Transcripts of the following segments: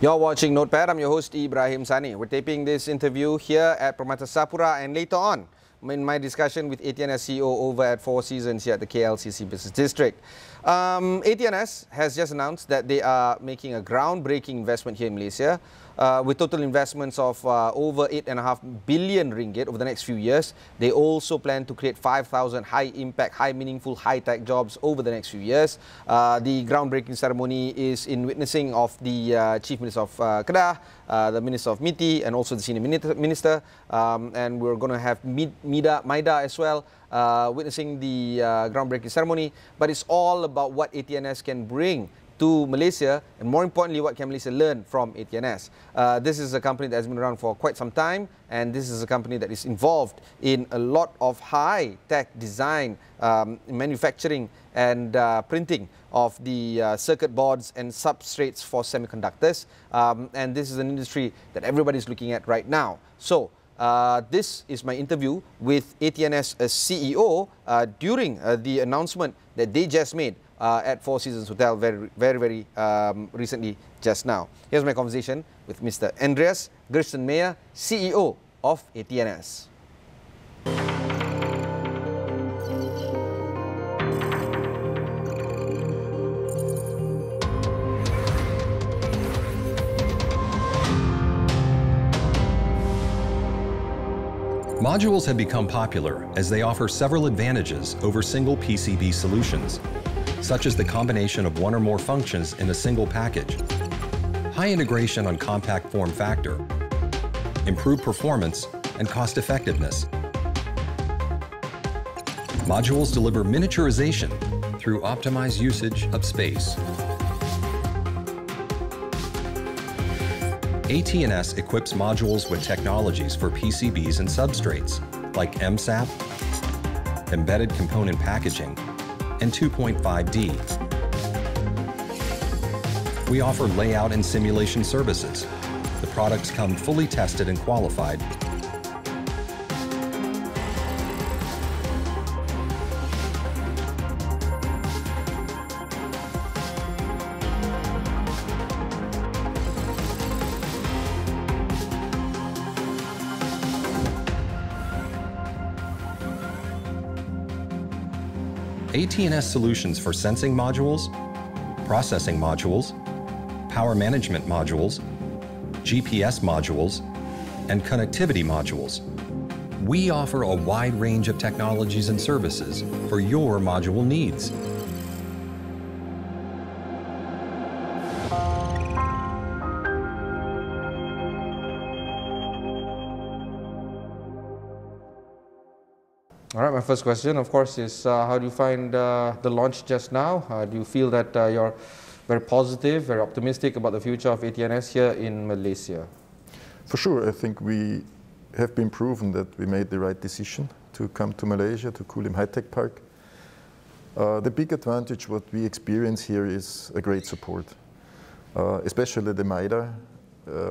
You're watching Notepad. I'm your host, Ibrahim Sani. We're taping this interview here at Permata Sapura, and later on, in my discussion with AT&S CEO over at Four Seasons here at the KLCC Business District. AT&S has just announced that they are making a groundbreaking investment here in Malaysia with total investments of over 8.5 billion ringgit over the next few years. They also plan to create 5,000 high-impact, high-meaningful, high-tech jobs over the next few years. The groundbreaking ceremony is in witnessing of the Chief Minister of Kedah, the Minister of MITI, and also the Senior Minister. And we're going to have Maida as well, witnessing the groundbreaking ceremony. But it's all about what AT&S can bring to Malaysia, and more importantly, what can Malaysia learn from AT&S. This is a company that has been around for quite some time, and this is a company that is involved in a lot of high-tech design, manufacturing and printing of the circuit boards and substrates for semiconductors. And this is an industry that everybody's looking at right now. So, this is my interview with AT&S CEO during the announcement that they just made at Four Seasons Hotel very recently just now. Here's my conversation with Mr. Andreas Gerstenmayer, CEO of AT&S. Modules have become popular as they offer several advantages over single PCB solutions, such as the combination of one or more functions in a single package, high integration on compact form factor, improved performance, and cost effectiveness. Modules deliver miniaturization through optimized usage of space. AT&S equips modules with technologies for PCBs and substrates, like MSAP, embedded component packaging, and 2.5D. We offer layout and simulation services. The products come fully tested and qualified. AT&S solutions for sensing modules, processing modules, power management modules, GPS modules, and connectivity modules. We offer a wide range of technologies and services for your module needs. All right, my first question, of course, is how do you find the launch just now? Do you feel that you're very positive, very optimistic about the future of AT&S here in Malaysia? For sure, I think we have been proven that we made the right decision to come to Malaysia, to Kulim High-Tech Park. The big advantage what we experience here is a great support. Especially the Maida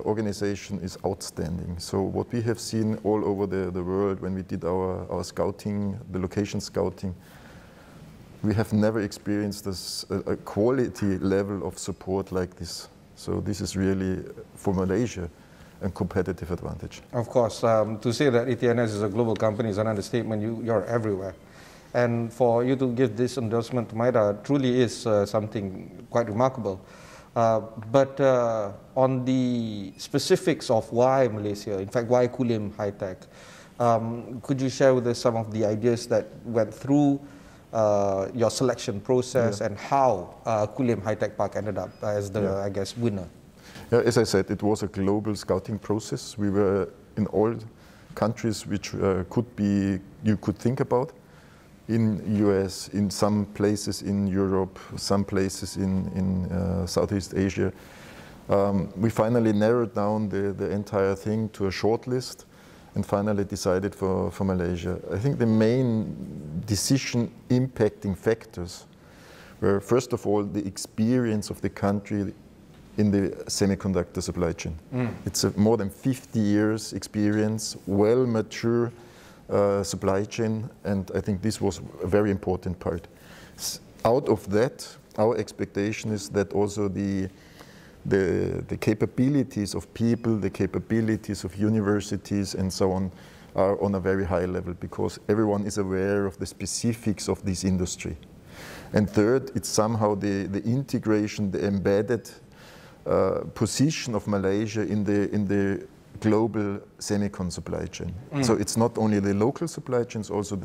organization is outstanding. So what we have seen all over the world when we did our scouting, the location scouting, we have never experienced a quality level of support like this. So this is really, for Malaysia, a competitive advantage. Of course, to say that AT&S is a global company is an understatement. You're everywhere. And for you to give this endorsement to Maida truly is something quite remarkable. But on the specifics of why Malaysia, in fact, why Kulim High-Tech, could you share with us some of the ideas that went through your selection process and how Kulim High-Tech Park ended up as the, I guess, winner? Yeah, as I said, it was a global scouting process. We were in all countries which you could think about. In US, in some places in Europe, some places in Southeast Asia. We finally narrowed down the entire thing to a short list and finally decided for Malaysia. I think the main decision impacting factors were, first of all, the experience of the country in the semiconductor supply chain. It's a more than 50 years experience, well mature supply chain, and I think this was a very important part. Out of that, our expectation is that also the the capabilities of people, the capabilities of universities and so on are on a very high level because everyone is aware of the specifics of this industry. And third, it's somehow the integration, the embedded position of Malaysia in the global semicon supply chain. So it's not only the local supply chain, it's also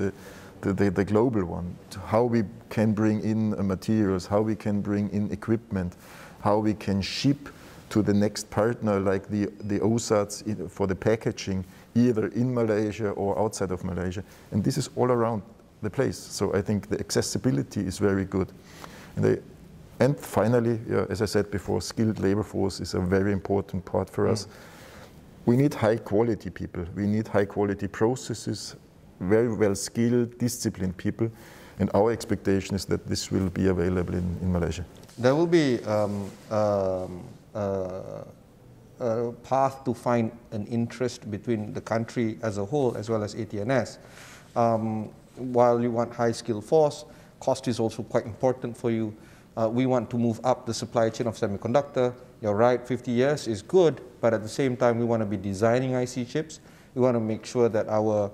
the global one. How we can bring in materials, how we can bring in equipment, how we can ship to the next partner like the OSATs for the packaging, either in Malaysia or outside of Malaysia. And this is all around the place. So I think the accessibility is very good. And finally, as I said before, skilled labor force is a very important part for us. We need high quality people. We need high quality processes, very well skilled, disciplined people. And our expectation is that this will be available in Malaysia. There will be a path to find an interest between the country as a whole as well as AT&S. While you want high skilled force, cost is also quite important for you. We want to move up the supply chain of semiconductor. You're right, 50 years is good, but at the same time, we want to be designing IC chips. We want to make sure that our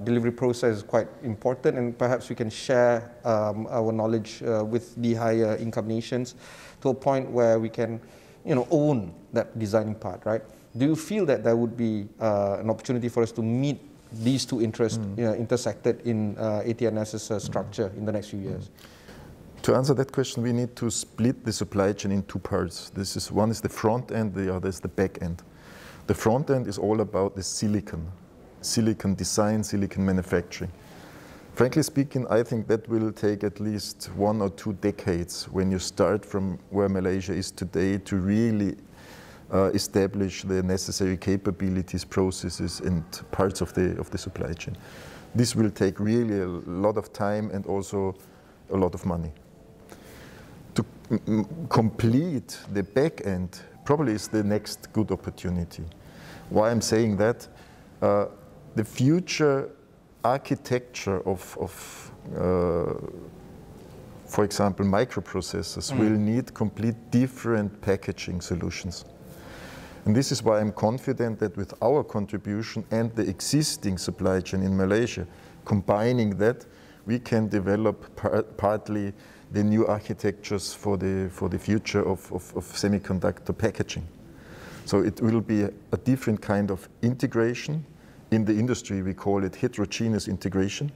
delivery process is quite important, and perhaps we can share our knowledge with the higher income nations to a point where we can, own that designing part, right? Do you feel that there would be an opportunity for us to meet these two interests intersected in AT&S's structure in the next few years? To answer that question, we need to split the supply chain in two parts. One is the front end, the other is the back end. The front end is all about the silicon design, silicon manufacturing. Frankly speaking, I think that will take at least 1 or 2 decades when you start from where Malaysia is today to really establish the necessary capabilities, processes, and parts of the supply chain. This will take really a lot of time and also a lot of money. To complete the back end probably is the next good opportunity. Why I'm saying that? The future architecture of for example, microprocessors will need complete different packaging solutions. And this is why I'm confident that with our contribution and the existing supply chain in Malaysia, combining that, we can develop partly the new architectures for the future of semiconductor packaging. So it will be a different kind of integration. In the industry, we call it heterogeneous integration.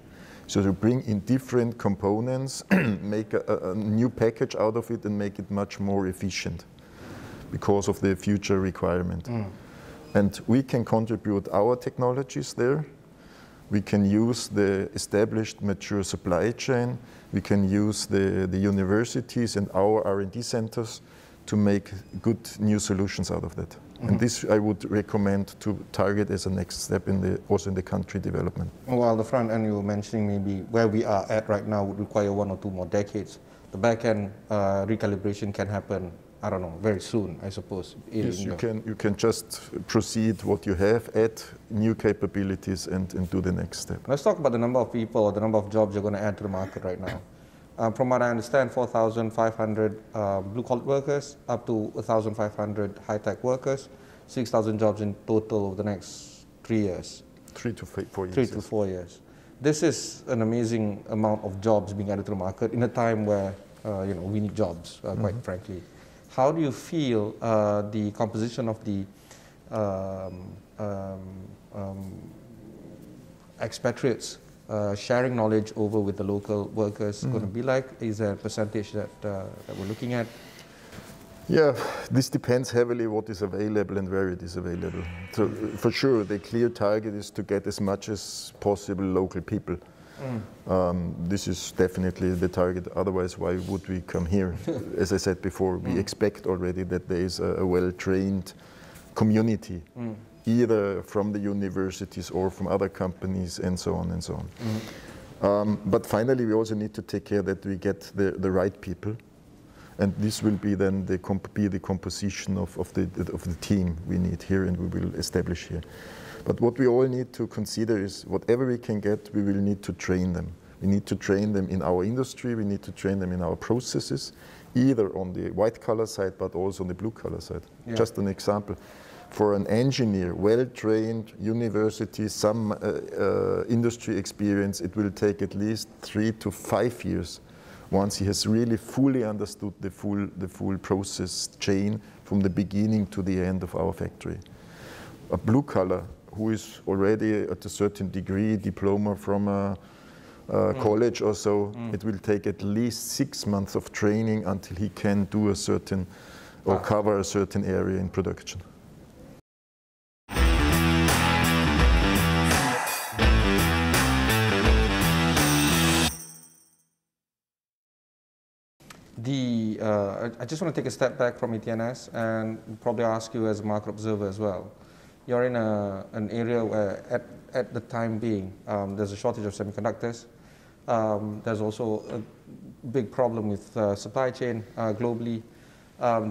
So to bring in different components, make a new package out of it and make it much more efficient because of the future requirement. And we can contribute our technologies there. We can use the established mature supply chain. We can use the universities and our R&D centers to make good new solutions out of that. And this I would recommend to target as a next step also in the country development. While the front end you were mentioning maybe where we are at right now would require 1 or 2 more decades. The back end recalibration can happen, I don't know, very soon, I suppose. Yes, you can just proceed what you have, add new capabilities and do the next step. Let's talk about the number of people or the number of jobs you're going to add to the market right now. From what I understand, 4,500 blue-collar workers, up to 1,500 high-tech workers, 6,000 jobs in total over the next 3 years. 3 to 4 years. 3 to 4 years. This is an amazing amount of jobs being added to the market in a time where we need jobs, quite frankly. How do you feel the composition of the expatriates sharing knowledge over with the local workers going to be like? Is there a percentage that we're looking at? Yeah, this depends heavily what is available and where it is available. So for sure, the clear target is to get as much as possible local people. This is definitely the target, otherwise why would we come here? As I said before, we expect already that there is a well-trained community, either from the universities or from other companies and so on and so on. But finally, we also need to take care that we get the right people. And this will be then the composition of the team we need here and we will establish here. But what we all need to consider is whatever we can get, we will need to train them. We need to train them in our industry, we need to train them in our processes, either on the white collar side, but also on the blue collar side. Yeah. Just an example. For an engineer, well-trained, university, some industry experience, it will take at least 3 to 5 years once he has really fully understood the full process chain from the beginning to the end of our factory. A blue collar who is already at a certain degree, diploma from a college or so, it will take at least 6 months of training until he can do a certain or cover a certain area in production. I just want to take a step back from AT&S and probably ask you as a market observer as well. You're in an area where at the time being there's a shortage of semiconductors. There's also a big problem with supply chain globally.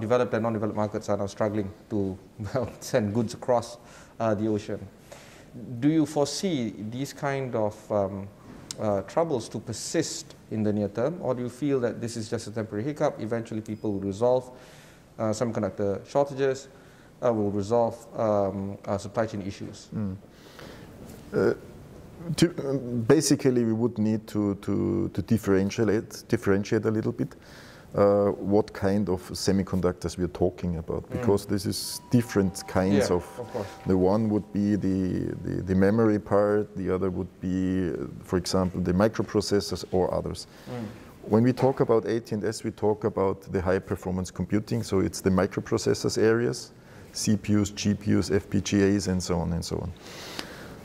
Developed and non-developed markets are now struggling to send goods across the ocean. Do you foresee these kind of troubles to persist in the near term, or do you feel that this is just a temporary hiccup? Eventually people will resolve semiconductor shortages, will resolve supply chain issues? Basically, we would need to differentiate a little bit what kind of semiconductors we are talking about, because this is different kinds of course. The one would be the memory part, the other would be, for example, the microprocessors or others. When we talk about AT&S, we talk about the high performance computing, so it's the microprocessors areas, CPUs, GPUs, FPGAs, and so on and so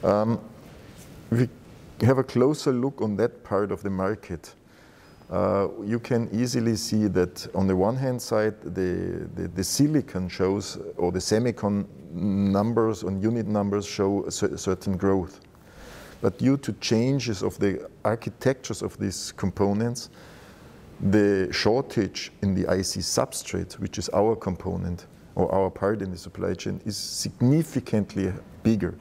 on. If we have a closer look on that part of the market, you can easily see that on the one hand side, the silicon shows, or the semicon numbers on unit numbers show a certain growth. But due to changes of the architectures of these components, the shortage in the IC substrate, which is our component or our part in the supply chain, is significantly bigger.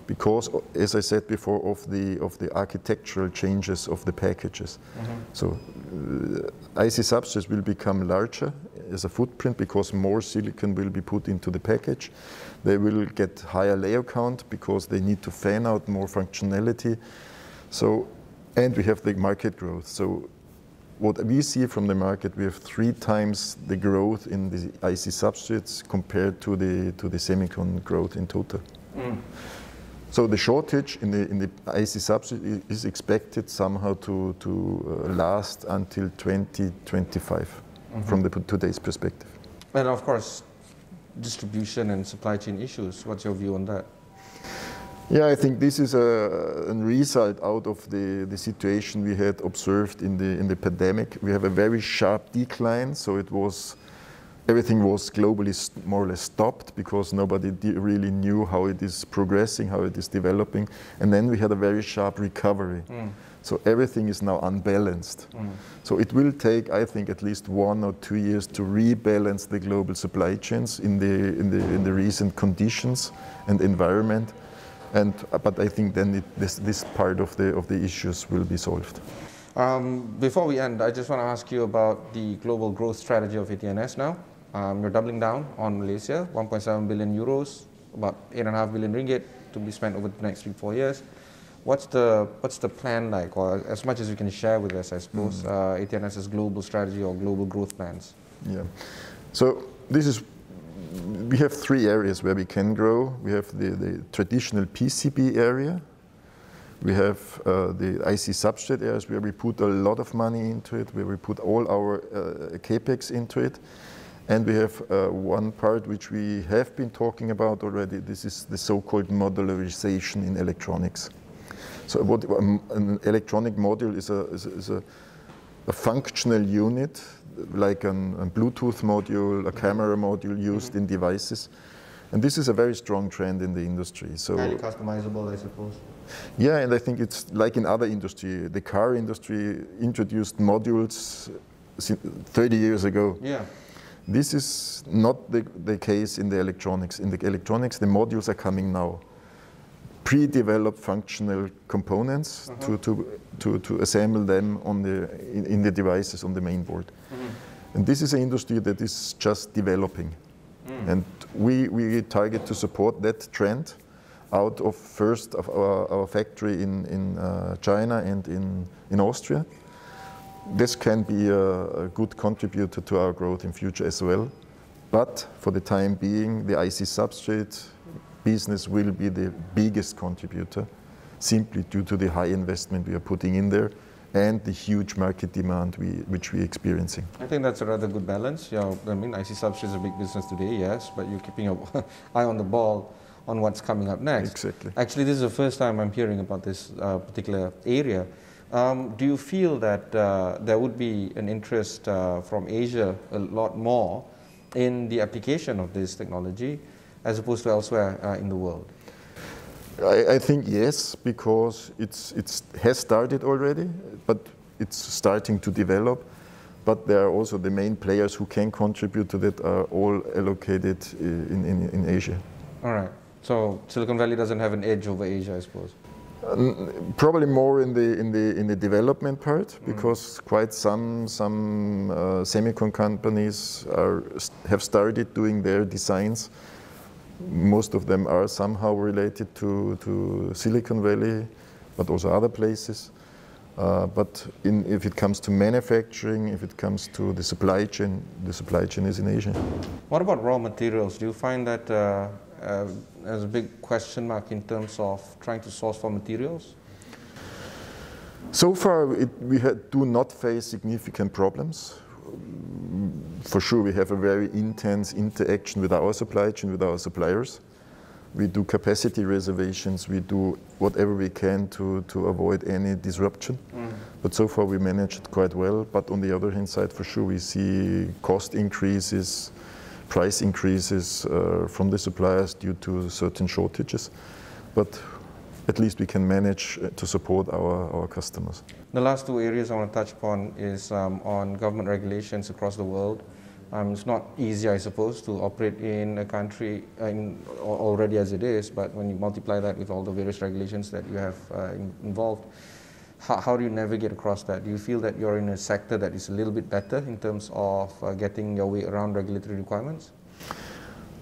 Because, as I said before, of the architectural changes of the packages. So IC substrates will become larger as a footprint because more silicon will be put into the package. They will get higher layer count because they need to fan out more functionality. So, and we have the market growth. So what we see from the market, we have 3 times the growth in the IC substrates compared to the semicon growth in total. So the shortage in the IC substrate is expected somehow to last until 2025 from today's perspective. And of course, distribution and supply chain issues. What's your view on that? Yeah, I think this is a result out of the situation we had observed in the pandemic. We have a very sharp decline, so everything was globally more or less stopped because nobody really knew how it is progressing, how it is developing. And then we had a very sharp recovery. So everything is now unbalanced. So it will take, I think, at least 1 or 2 years to rebalance the global supply chains in the recent conditions and environment. But I think then this part of the issues will be solved. Before we end, I just want to ask you about the global growth strategy of AT&S now. You're doubling down on Malaysia, 1.7 billion euros, about 8.5 billion ringgit to be spent over the next 3-4 years. What's the plan like, or as much as you can share with us, I suppose, AT&S's global strategy or global growth plans? Yeah. So we have 3 areas where we can grow. We have the traditional PCB area. We have the IC substrate areas where we put a lot of money into it, where we put all our capex into it. And we have one part which we have been talking about already. This is the so-called modularization in electronics. So what an electronic module is a functional unit, like a Bluetooth module, a camera module used in devices. And this is a very strong trend in the industry. So highly customizable, I suppose. Yeah, and I think it's like in other industry. The car industry introduced modules 30 years ago. Yeah. This is not the case in the electronics. In the electronics, the modules are coming now. pre-developed functional components to assemble them on in the devices on the main board. And this is an industry that is just developing. And we target to support that trend out of first of our factory in China and in Austria. This can be a good contributor to our growth in future as well. But for the time being, the IC substrate business will be the biggest contributor, simply due to the high investment we are putting in there and the huge market demand which we're experiencing. I think that's a rather good balance. Yeah, I mean, IC substrate is a big business today, yes, but you're keeping your eye on the ball on what's coming up next. Exactly. Actually, this is the first time I'm hearing about this particular area. Do you feel that there would be an interest from Asia a lot more in the application of this technology as opposed to elsewhere in the world? I think yes, because it has started already, but it's starting to develop. But there are also the main players who can contribute to that are all allocated in Asia. All right. So Silicon Valley doesn't have an edge over Asia, I suppose. Probably more in the development part, because quite some semicon companies have started doing their designs. Most of them are somehow related to Silicon Valley, but also other places. But if it comes to manufacturing, if it comes to the supply chain is in Asia. What about raw materials? Do you find that as a big question mark in terms of trying to source for materials? So far, we do not face significant problems. For sure, we have a very intense interaction with our supply chain, with our suppliers. We do capacity reservations, we do whatever we can to avoid any disruption. But so far we managed quite well. But on the other hand side, for sure, we see cost increases, price increases from the suppliers due to certain shortages. But at least we can manage to support our customers. The last two areas I want to touch upon is on government regulations across the world. It's not easy, I suppose, to operate in a country already as it is, but when you multiply that with all the various regulations that you have involved, how do you navigate across that? Do you feel that you're in a sector that is a little bit better in terms of getting your way around regulatory requirements?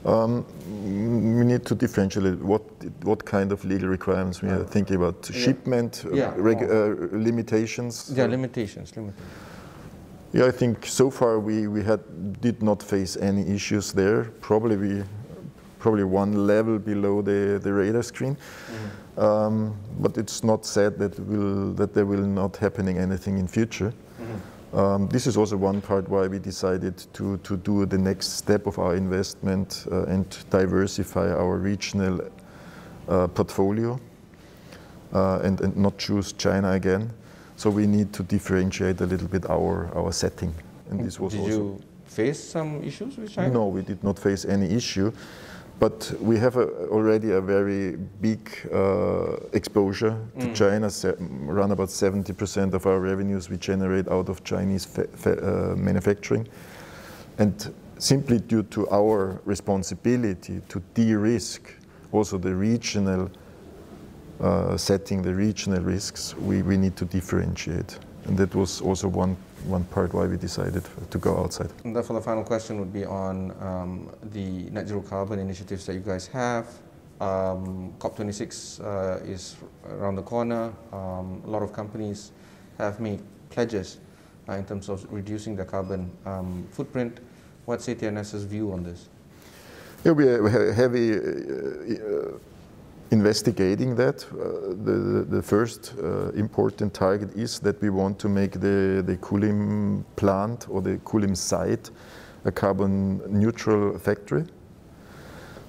We need to differentiate what kind of legal requirements we are thinking about. Shipment, limitations? Yeah, limitations. Yeah, I think so far we did not face any issues there. Probably one level below the radar screen. But it's not said that there will not happening anything in future. This is also one part why we decided to do the next step of our investment and diversify our regional portfolio and not choose China again. So we need to differentiate a little bit our setting. And this was Did you face some issues with China? No, we did not face any issue. But we have already a very big exposure to China. Around about 70% of our revenues we generate out of Chinese manufacturing. And simply due to our responsibility to de-risk also the regional setting, the regional risks, we need to differentiate. And that was also one part why we decided to go outside. And therefore the final question would be on the net zero carbon initiatives that you guys have. COP26 is around the corner. A lot of companies have made pledges in terms of reducing their carbon footprint. What's AT&S's view on this? Yeah, we are heavy investigating that. The first important target is that we want to make the Kulim plant or the Kulim site a carbon neutral factory.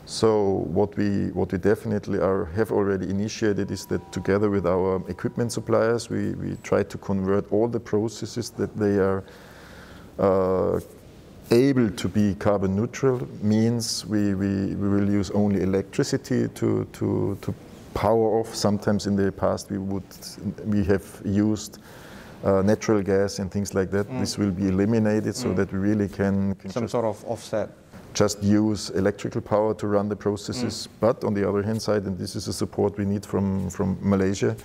So what we definitely have already initiated is that together with our equipment suppliers, we try to convert all the processes that they are able to be carbon neutral. Means we will use only electricity to power off. Sometimes in the past we have used natural gas and things like that. This will be eliminated so that we really can some sort of offset. just use electrical power to run the processes, but on the other hand side, and this is a support we need from Malaysia,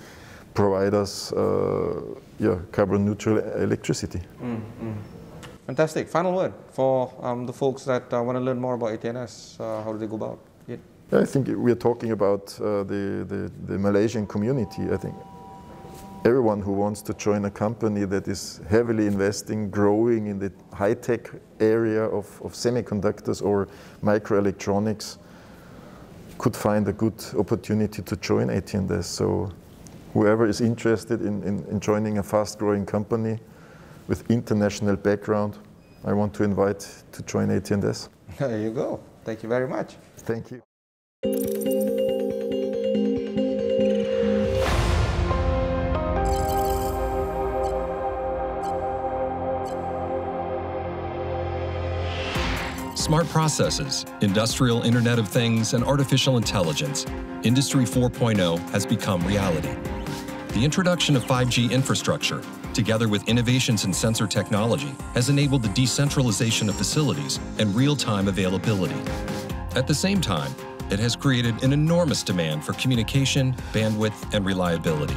provide us carbon neutral electricity. Fantastic. Final word for the folks that want to learn more about AT&S. How do they go about it? I think we are talking about the Malaysian community. I think everyone who wants to join a company that is heavily investing, growing in the high-tech area of semiconductors or microelectronics could find a good opportunity to join AT&S. So whoever is interested in joining a fast-growing company with international background, I want to invite to join AT&S. There you go. Thank you very much. Thank you. Smart processes, industrial Internet of Things, and artificial intelligence, Industry 4.0 has become reality. The introduction of 5G infrastructure, together with innovations in sensor technology, has enabled the decentralization of facilities and real-time availability. At the same time, it has created an enormous demand for communication, bandwidth, and reliability.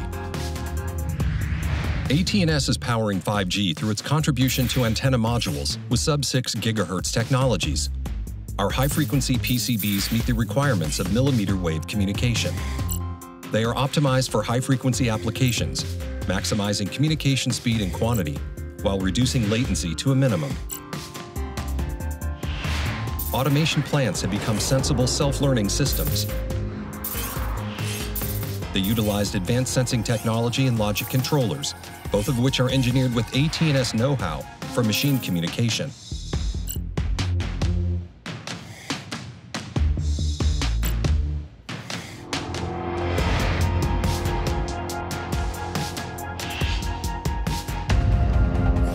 AT&S is powering 5G through its contribution to antenna modules with sub-6 GHz technologies. Our high-frequency PCBs meet the requirements of millimeter wave communication. They are optimized for high-frequency applications, maximizing communication speed and quantity, while reducing latency to a minimum. Automation plants have become sensible self-learning systems. They utilized advanced sensing technology and logic controllers, both of which are engineered with AT&S know-how for machine communication.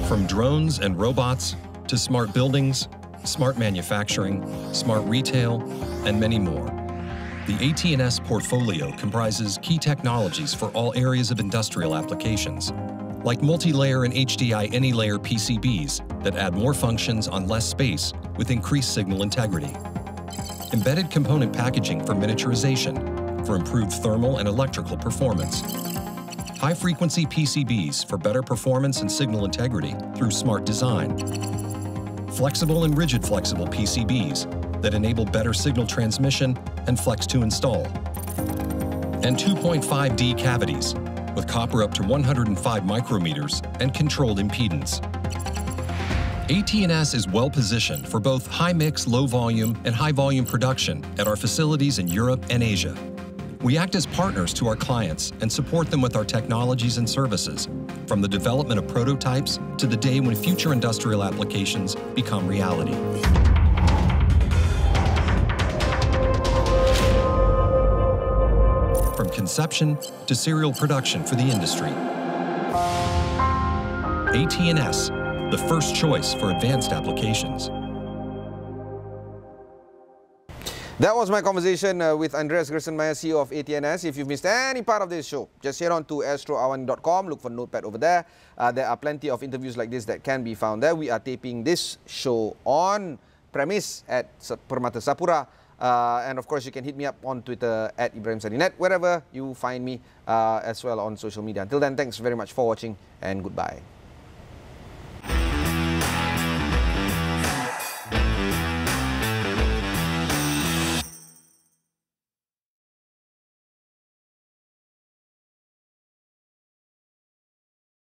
From drones and robots to smart buildings, smart manufacturing, smart retail, and many more. The AT&S portfolio comprises key technologies for all areas of industrial applications, like multi-layer and HDI any-layer PCBs that add more functions on less space with increased signal integrity. Embedded component packaging for miniaturization, for improved thermal and electrical performance. High-frequency PCBs for better performance and signal integrity through smart design. Flexible and rigid flexible PCBs that enable better signal transmission and flex to install. And 2.5D cavities with copper up to 105 micrometers and controlled impedance. AT&S is well positioned for both high-mix, low-volume, and high-volume production at our facilities in Europe and Asia. We act as partners to our clients and support them with our technologies and services, from the development of prototypes to the day when future industrial applications become reality. From conception to serial production for the industry. AT&S, the first choice for advanced applications. That was my conversation with Andreas Gerstenmayer, CEO of AT&S. If you've missed any part of this show, just head on to astroawani.com, look for Notepad over there. There are plenty of interviews like this that can be found there. We are taping this show on premise at Permata Sapura. And of course, you can hit me up on Twitter at Ibrahim Sani, wherever you find me, as well on social media. Until then, thanks very much for watching and goodbye.